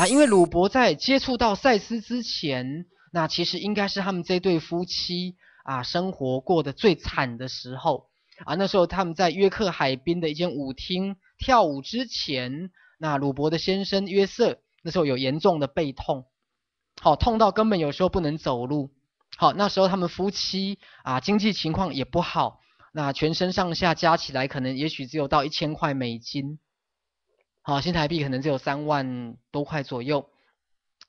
因为鲁伯在接触到赛斯之前，那其实应该是他们这对夫妻生活过得最惨的时候那时候他们在约克海滨的一间舞厅跳舞之前，那鲁伯的先生约瑟那时候有严重的背痛，好痛到根本有时候不能走路。好，那时候他们夫妻经济情况也不好，那全身上下加起来可能也许只有到$1000，好，新台币可能只有3万多块左右。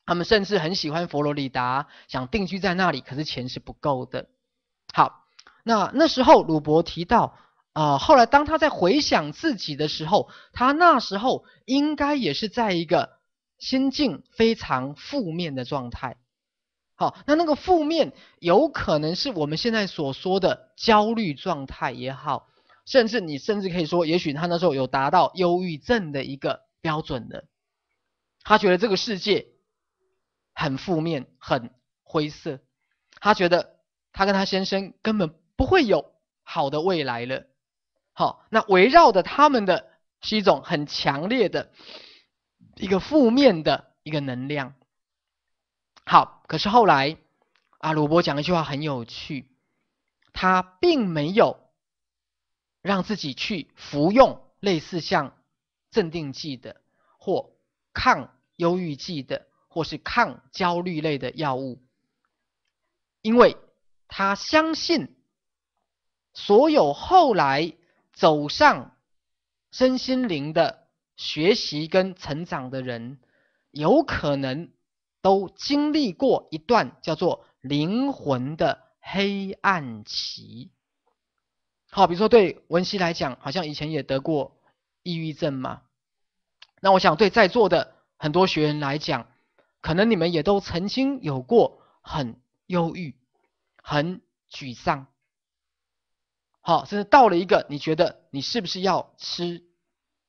他们甚至很喜欢佛罗里达，想定居在那里，可是钱是不够的。好，那时候鲁伯提到，后来当他在回想自己的时候，他那时候应该也是在一个心境非常负面的状态。好，那个负面有可能是我们现在所说的焦虑状态也好，甚至可以说，也许他那时候有达到忧郁症的一个标准的。他觉得这个世界很负面，很灰色。他觉得他跟他先生根本不会有好的未来了。好，那围绕着他们的是一种很强烈的一个负面的一个能量。好，可是后来鲁伯讲一句话很有趣，他并没有让自己去服用类似像镇定剂的或抗忧郁剂的或是抗焦虑类的药物，因为他相信所有后来走上身心灵的学习跟成长的人，有可能都经历过一段叫做灵魂的黑暗期。好，比如说对文熙来讲，好像以前也得过抑郁症嘛。那我想对在座的很多学员来讲，可能你们也都曾经有过很忧郁、很沮丧，好，甚至到了一个你觉得你是不是要吃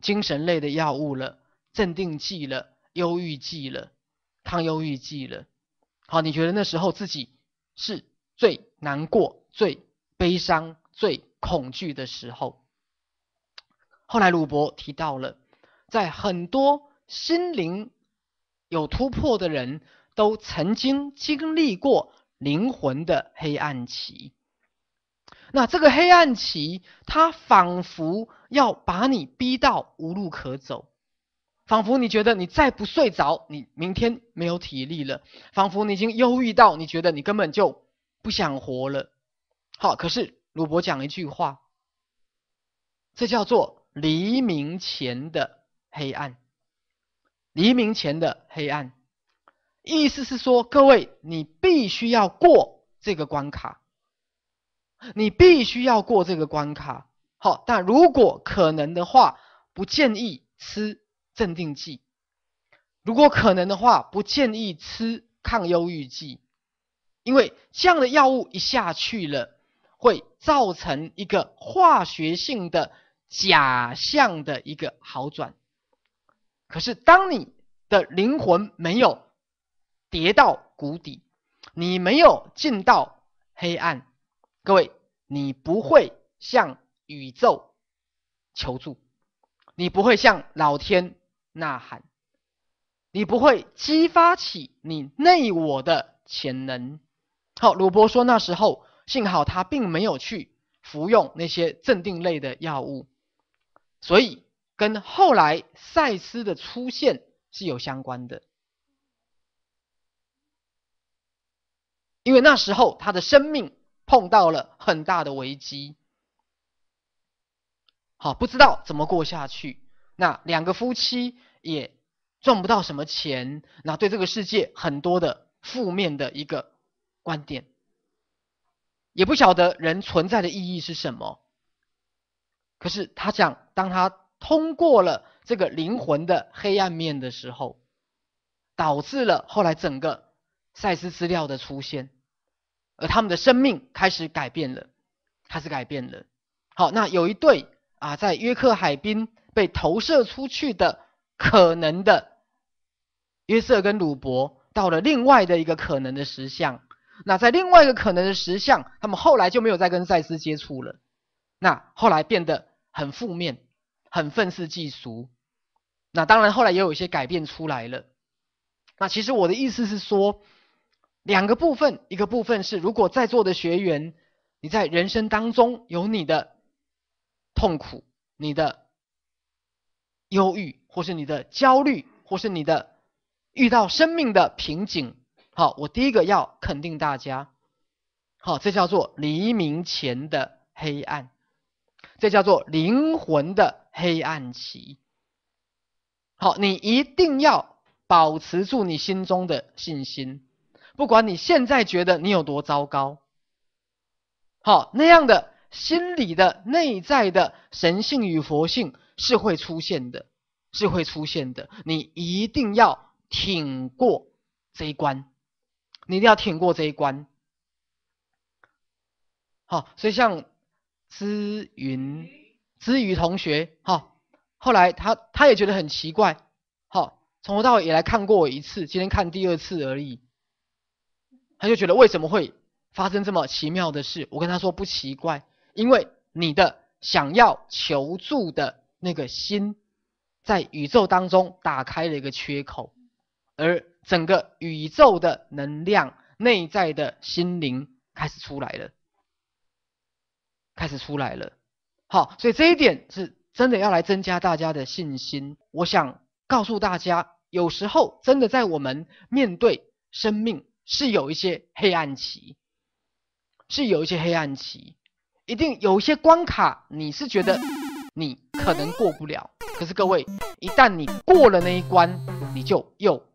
精神类的药物了、镇定剂了、忧郁剂了、抗忧郁剂了。好，你觉得那时候自己是最难过、最悲伤、最恐惧的时候。后来鲁伯提到了，在很多心灵有突破的人都曾经经历过灵魂的黑暗期。那这个黑暗期，它仿佛要把你逼到无路可走，仿佛你觉得你再不睡着，你明天没有体力了，仿佛你已经忧郁到你觉得你根本就不想活了。好，可是鲁伯讲一句话，这叫做黎明前的黑暗。黎明前的黑暗，意思是说，各位，你必须要过这个关卡，你必须要过这个关卡。好，但如果可能的话，不建议吃镇定剂；如果可能的话，不建议吃抗忧郁剂，因为这样的药物一下去了，会造成一个化学性的假象的一个好转。可是当你的灵魂没有跌到谷底，你没有进到黑暗，各位，你不会向宇宙求助，你不会向老天呐喊，你不会激发起你内我的潜能。好，鲁伯说那时候幸好他并没有去服用那些镇定类的药物，所以跟后来赛斯的出现是有相关的。因为那时候他的生命碰到了很大的危机，好，不知道怎么过下去。那两个夫妻也赚不到什么钱，那对这个世界很多的负面的一个观点，也不晓得人存在的意义是什么。可是他讲，当他通过了这个灵魂的黑暗面的时候，导致了后来整个赛斯资料的出现，而他们的生命开始改变了，开始改变了。好，那有一对在约克海滨被投射出去的可能的约瑟跟鲁伯，到了另外的一个可能的实相。那在另外一个可能的实相，他们后来就没有再跟赛斯接触了。那后来变得很负面，很愤世嫉俗。那当然后来也有一些改变出来了。那其实我的意思是说，两个部分，一个部分是如果在座的学员，你在人生当中有你的痛苦、你的忧郁，或是你的焦虑，或是你的遇到生命的瓶颈，好，我第一个要肯定大家，好，这叫做黎明前的黑暗，这叫做灵魂的黑暗期。好，你一定要保持住你心中的信心，不管你现在觉得你有多糟糕，好，那样的心理的内在的神性与佛性是会出现的，是会出现的，你一定要挺过这一关，你一定要挺过这一关。好，所以像知瑜同学，好，后来他也觉得很奇怪，好，从头到尾也来看过我一次，今天看第二次而已，他就觉得为什么会发生这么奇妙的事？我跟他说不奇怪，因为你的想要求助的那个心，在宇宙当中打开了一个缺口，而整个宇宙的能量、内在的心灵开始出来了，开始出来了。好，所以这一点是真的要来增加大家的信心。我想告诉大家，有时候真的在我们面对生命是有一些黑暗期，是有一些黑暗期，一定有一些关卡你是觉得你可能过不了，可是各位，一旦你过了那一关，你就又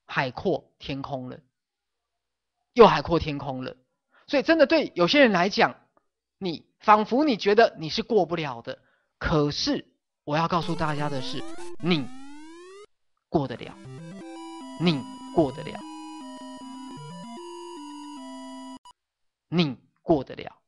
海阔天空了，又海阔天空了。所以真的对有些人来讲，你仿佛你觉得你是过不了的，可是我要告诉大家的是，你过得了，你过得了，你过得了。